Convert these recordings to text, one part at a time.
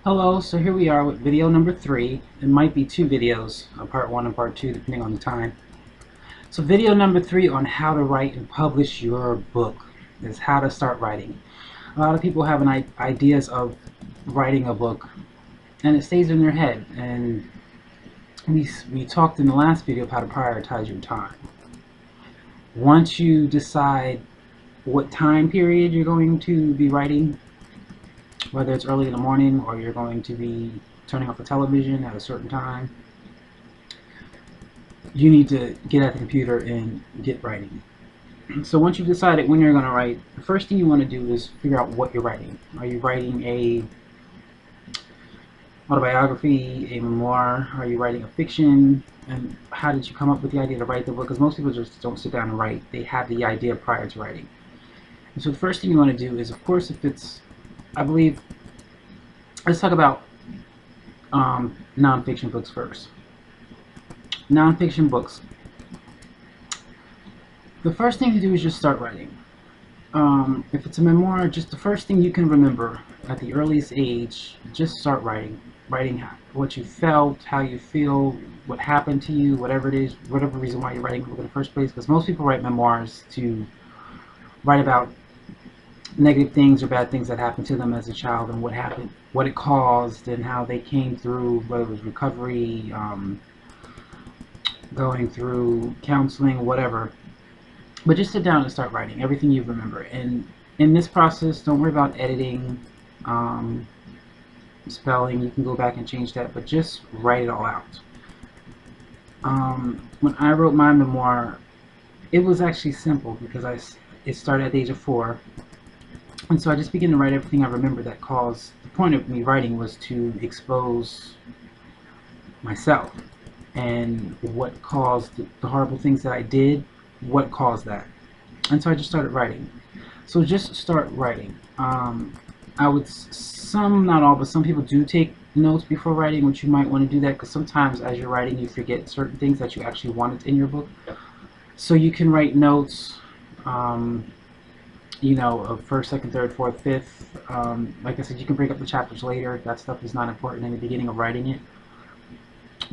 Hello, so here we are with video number 3. It might be 2 videos, part 1 and part 2, depending on the time. So video number 3 on how to write and publish your book is how to start writing. A lot of people have ideas of writing a book and it stays in their head, and we talked in the last video of how to prioritize your time. Once you decide what time period you're going to be writing, whether it's early in the morning or you're going to be turning off the television at a certain time, you need to get at the computer and get writing. So once you've decided when you're going to write, the first thing you want to do is figure out what you're writing. Are you writing a autobiography, a memoir? Are you writing a fiction? And how did you come up with the idea to write the book? Because most people just don't sit down and write. They have the idea prior to writing. And so the first thing you want to do is, of course, if it's, I believe, let's talk about nonfiction books first. Nonfiction books. The first thing to do is just start writing. If it's a memoir, just the first thing you can remember at the earliest age, just start writing. Writing what you felt, how you feel, what happened to you, whatever it is, whatever reason why you're writing a book in the first place. Because most people write memoirs to write about negative things or bad things that happened to them as a child and what happened, what it caused, and how they came through, whether it was recovery, going through counseling, whatever. But just sit down and start writing everything you remember. And in this process, don't worry about editing, spelling. You can go back and change that, but just write it all out. When I wrote my memoir, it was actually simple because it started at the age of 4. And so I just began to write everything I remember that caused, the point of me writing was to expose myself and what caused the horrible things that I did, what caused that. And so I just started writing. So just start writing. I would, not all, but some people do take notes before writing, which you might want to do that because sometimes as you're writing you forget certain things that you actually wanted in your book. So you can write notes, you know, of 1st, 2nd, 3rd, 4th, 5th. Like I said, you can break up the chapters later. That stuff is not important in the beginning of writing it.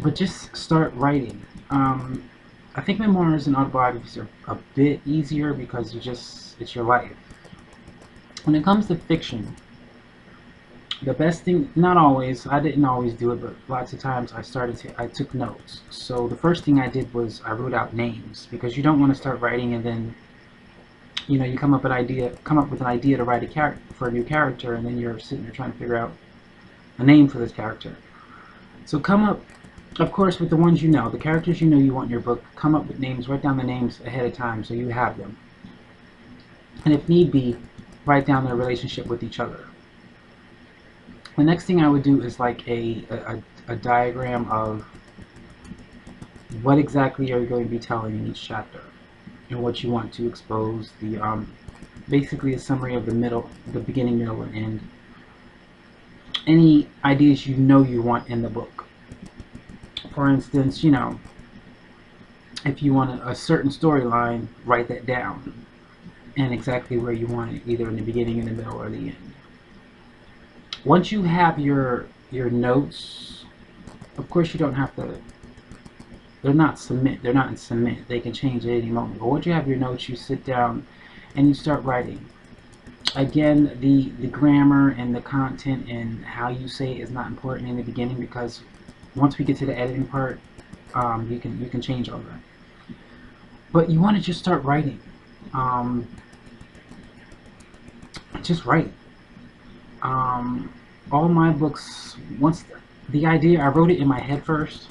But just start writing. I think memoirs and autobiographies are a bit easier because it's your life. When it comes to fiction, the best thing, not always, I didn't always do it, but lots of times I took notes. So the first thing I did was I wrote out names, because you don't want to start writing and then, you know, you come up with an idea to write a character for a new character, and then you're sitting there trying to figure out a name for this character. So come up, of course, with the ones you know, the characters you know you want in your book. Come up with names, write down the names ahead of time so you have them. And if need be, write down their relationship with each other. The next thing I would do is like a diagram of what exactly are you going to be telling in each chapter and what you want to expose. Basically a summary of the beginning, middle, and end. Any ideas you know you want in the book. For instance, you know, if you want a certain storyline, write that down and exactly where you want it, either in the beginning, in the middle, or the end. Once you have your notes, of course you don't have to, they're not in cement, they can change at any moment. But once you have your notes, you sit down and you start writing. Again, the grammar and the content and how you say it is not important in the beginning, because once we get to the editing part, you can change all that. But you want to just start writing. Just write. All my books, once the idea, I wrote it in my head first,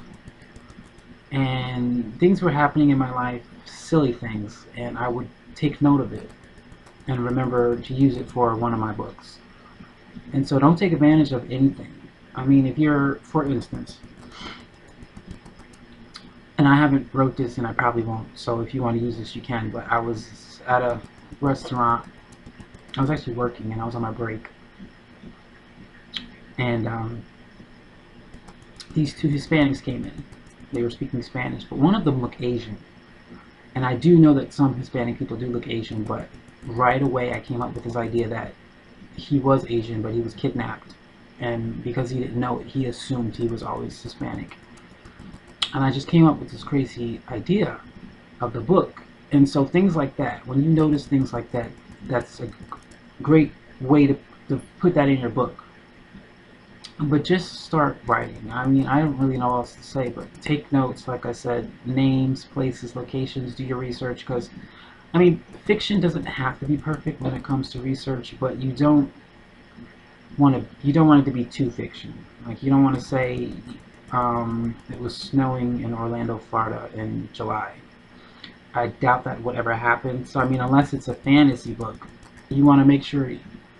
and things were happening in my life, silly things, and I would take note of it and remember to use it for one of my books. And so don't take advantage of anything. I mean, if you're, for instance, and I haven't wrote this and I probably won't, so if you want to use this you can, but I was at a restaurant, I was actually working and I was on my break, and these 2 Hispanics came in. They were speaking Spanish, but one of them looked Asian, and I do know that some Hispanic people do look Asian, but right away I came up with this idea that he was Asian, but he was kidnapped and because he didn't know it, he assumed he was always Hispanic. And I just came up with this crazy idea of the book. And so things like that, when you notice things like that, that's a great way to put that in your book. But just start writing. I mean, I don't really know what else to say, but take notes, like I said, names, places, locations, do your research, because, I mean, fiction doesn't have to be perfect when it comes to research, but you don't want it to be too fiction. Like, you don't want to say it was snowing in Orlando, Florida in July. I doubt that would ever happen. So, I mean, unless it's a fantasy book, you want to make sure.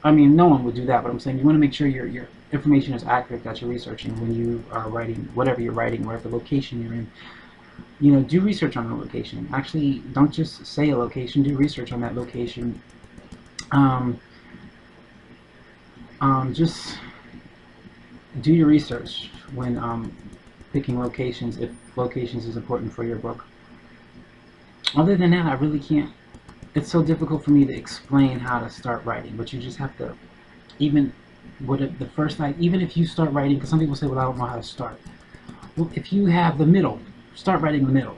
I mean, no one would do that, but I'm saying you want to make sure your information is accurate that you're researching when you are writing whatever you're writing, whatever location you're in. You know, do research on the location. Actually, don't just say a location. Do research on that location. Um, just do your research when picking locations if locations is important for your book. Other than that, I really can't. It's so difficult for me to explain how to start writing, but you just have to, even the first night, even if you start writing, because some people say, well, I don't know how to start. Well, if you have the middle, start writing the middle.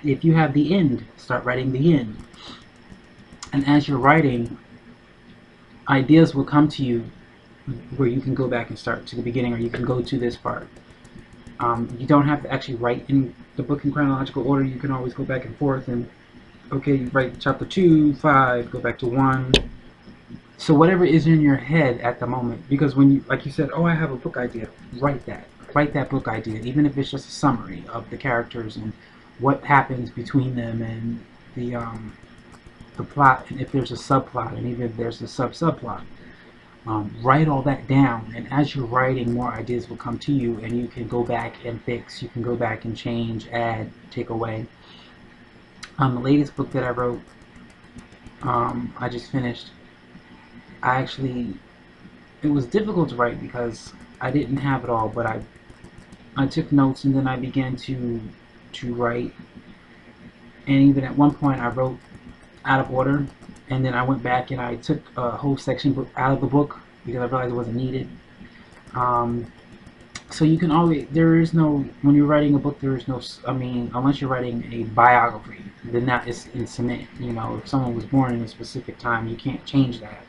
If you have the end, start writing the end. And as you're writing, ideas will come to you where you can go back and start to the beginning, or you can go to this part. You don't have to actually write in the book in chronological order. You can always go back and forth and, okay, you write chapter 2, 5, go back to 1. So whatever is in your head at the moment, because when you, like you said, oh, I have a book idea, write that. Write that book idea, even if it's just a summary of the characters and what happens between them and the plot, and if there's a subplot, and even if there's a subplot. Write all that down, and as you're writing, more ideas will come to you, and you can go back and fix. You can go back and change, add, take away. The latest book that I wrote, I just finished. It was difficult to write because I didn't have it all, but I took notes, and then I began to write. And even at one point, I wrote out of order, and then I went back and I took a whole section out of the book because I realized it wasn't needed. So you can always, there is no, when you're writing a book, there is no, I mean, unless you're writing a biography, then that is in cement. You know, if someone was born in a specific time, you can't change that.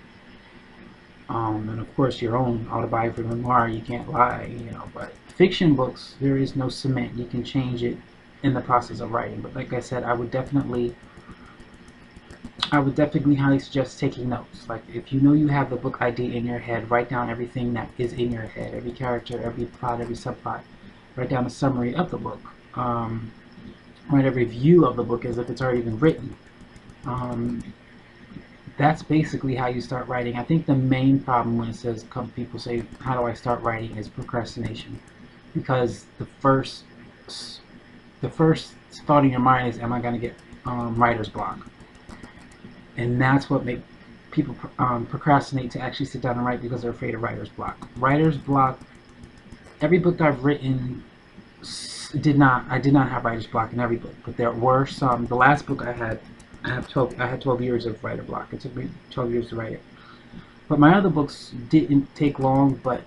And of course, your own autobiography memoir, you can't lie, you know, but fiction books, there is no cement. You can change it in the process of writing. But like I said, I would definitely highly suggest taking notes. Like, if you know you have the book idea in your head, write down everything that is in your head, every character, every plot, every subplot. Write down a summary of the book. Write a review of the book as if it's already been written. That's basically how you start writing. I think the main problem when it says, people say, how do I start writing, is procrastination. Because the first thought in your mind is, am I going to get writer's block? And that's what makes people procrastinate to actually sit down and write, because they're afraid of writer's block. Writer's block, every book I've written I did not have writer's block in every book, but there were some. The last book I had 12 years of writer block. It took me 12 years to write it. But my other books didn't take long, but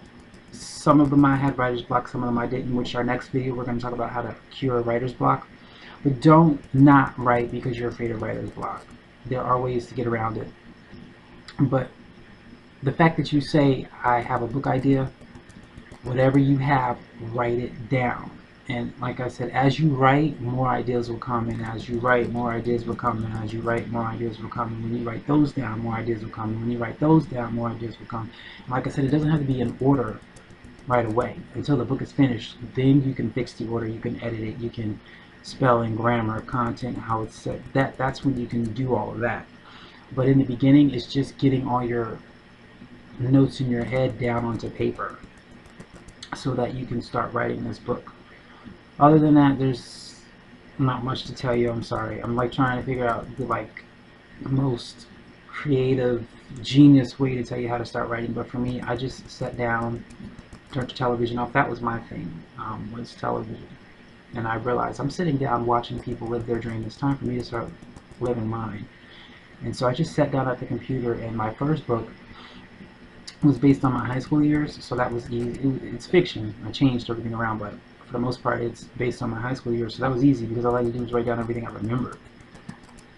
some of them I had writer's block, some of them I didn't, which our next video we're going to talk about how to cure writer's block. But don't not write because you're afraid of writer's block. There are ways to get around it. But the fact that you say, I have a book idea, whatever you have, write it down. And like I said, as you write, more ideas will come, and as you write, more ideas will come, and as you write, more ideas will come, and when you write those down, more ideas will come, and when you write those down, more ideas will come. And like I said, it doesn't have to be in order right away. Until the book is finished, then you can fix the order, you can edit it, you can spelling, grammar, content, how it's said. That's when you can do all of that. But in the beginning, it's just getting all your notes in your head down onto paper so that you can start writing this book. Other than that, there's not much to tell you. I'm sorry. I'm like trying to figure out the most creative, genius way to tell you how to start writing. But for me, I just sat down, turned the television off. That was my thing, was television. And I realized I'm sitting down watching people live their dream. It's time for me to start living mine. And so I just sat down at the computer, and my first book, was based on my high school years, so that was easy. It's fiction. I changed everything around, but for the most part, it's based on my high school years, so that was easy because all I had to do was write down everything I remembered.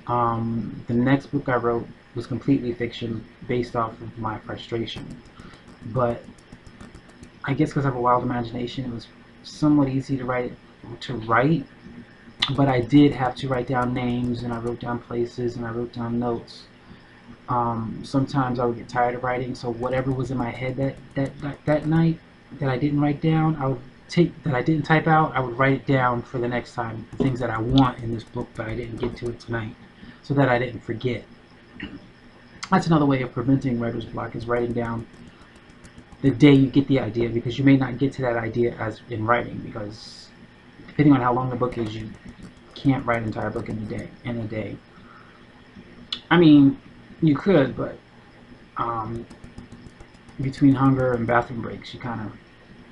The next book I wrote was completely fiction based off of my frustration, but I guess because I have a wild imagination, it was somewhat easy to write, but I did have to write down names, and I wrote down places, and I wrote down notes. Sometimes I would get tired of writing, so whatever was in my head that night that I didn't write down, that I didn't type out, I would write it down for the next time, the things that I want in this book, but I didn't get to it tonight, so that I didn't forget. That's another way of preventing writer's block, is writing down the day you get the idea, because you may not get to that idea as in writing, because depending on how long the book is, you can't write an entire book in a day. I mean, you could, but between hunger and bathroom breaks, you kind of,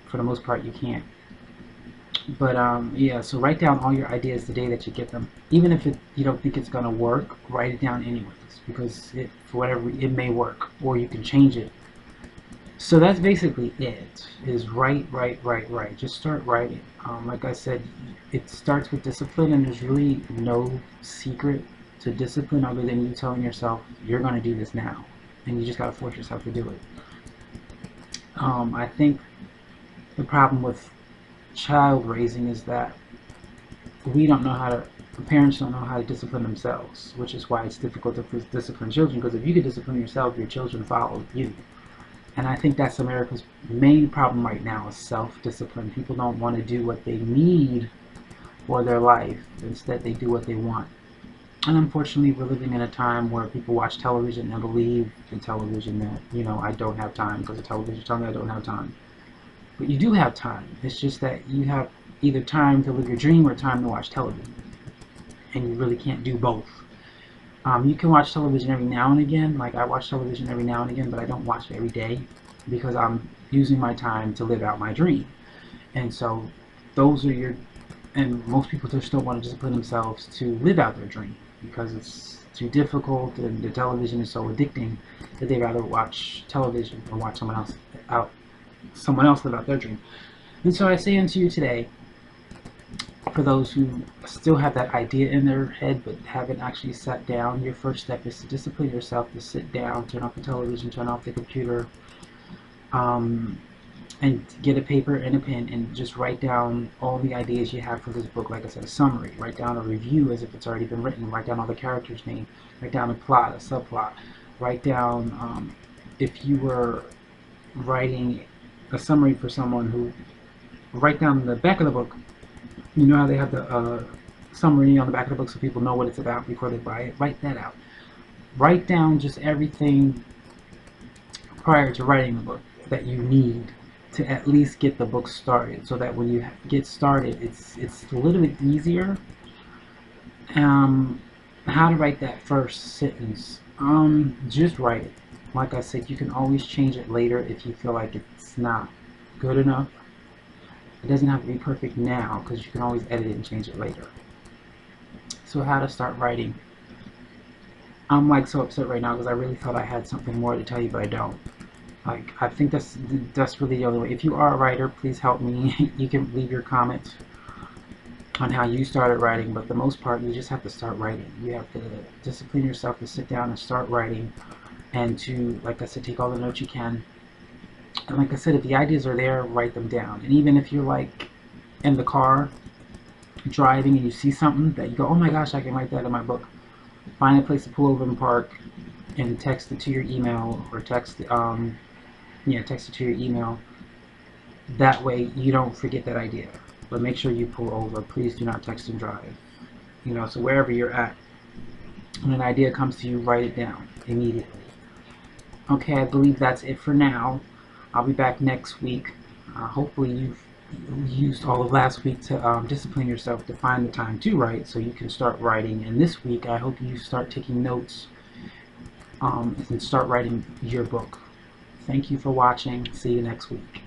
for the most part, you can't. But yeah, so write down all your ideas the day that you get them. Even if you don't think it's going to work, write it down anyways, because for whatever, it may work, or you can change it. So that's basically it, is write. Just start writing. Like I said, it starts with discipline, and there's really no secret to discipline other than you telling yourself, you're going to do this now. And you just got to force yourself to do it. I think the problem with child raising is that parents don't know how to discipline themselves, which is why it's difficult to discipline children, because if you can discipline yourself, your children follow you. And I think that's America's main problem right now, is self-discipline. People don't want to do what they need for their life. Instead, they do what they want. And unfortunately, we're living in a time where people watch television and believe in television that, I don't have time because the television tells me I don't have time. But you do have time. It's just that you have either time to live your dream or time to watch television. And you really can't do both. You can watch television every now and again. Like, I watch television every now and again, but I don't watch it every day because I'm using my time to live out my dream. And so and most people just don't want to discipline themselves to live out their dream because it's too difficult and the television is so addicting that they'd rather watch television or watch someone else live out their dream. And so I say unto you today, for those who still have that idea in their head but haven't actually sat down, your first step is to discipline yourself to sit down, turn off the television, turn off the computer, and get a paper and a pen and just write down all the ideas you have for this book. Like I said, a summary, write down a review as if it's already been written, write down all the characters' names, write down a plot, a subplot, write down, if you were writing a summary for someone who, write down the back of the book. You know how they have the summary on the back of the book so people know what it's about before they buy it? Write that out. Write down just everything prior to writing the book that you need to at least get the book started, so that when you get started, it's a little bit easier. How to write that first sentence. Just write it. Like I said, you can always change it later if you feel like it's not good enough. It doesn't have to be perfect now, because you can always edit it and change it later. So how to start writing. I'm like so upset right now because I really thought I had something more to tell you, but I don't. Like, I think that's really the only way. If you are a writer, please help me. You can leave your comments on how you started writing, but for the most part, you just have to start writing. You have to discipline yourself to sit down and start writing, and to, like I said, take all the notes you can. And like I said, if the ideas are there, write them down. And even if you're like in the car driving and you see something that you go, oh my gosh, I can write that in my book, find a place to pull over and park and text it to your email, or text it to your email. That way you don't forget that idea. But make sure you pull over. Please do not text and drive. So wherever you're at, when an idea comes to you, write it down immediately. Okay, I believe that's it for now. I'll be back next week. Hopefully you've used all of last week to discipline yourself to find the time to write so you can start writing. And this week, I hope you start taking notes and start writing your book. Thank you for watching. See you next week.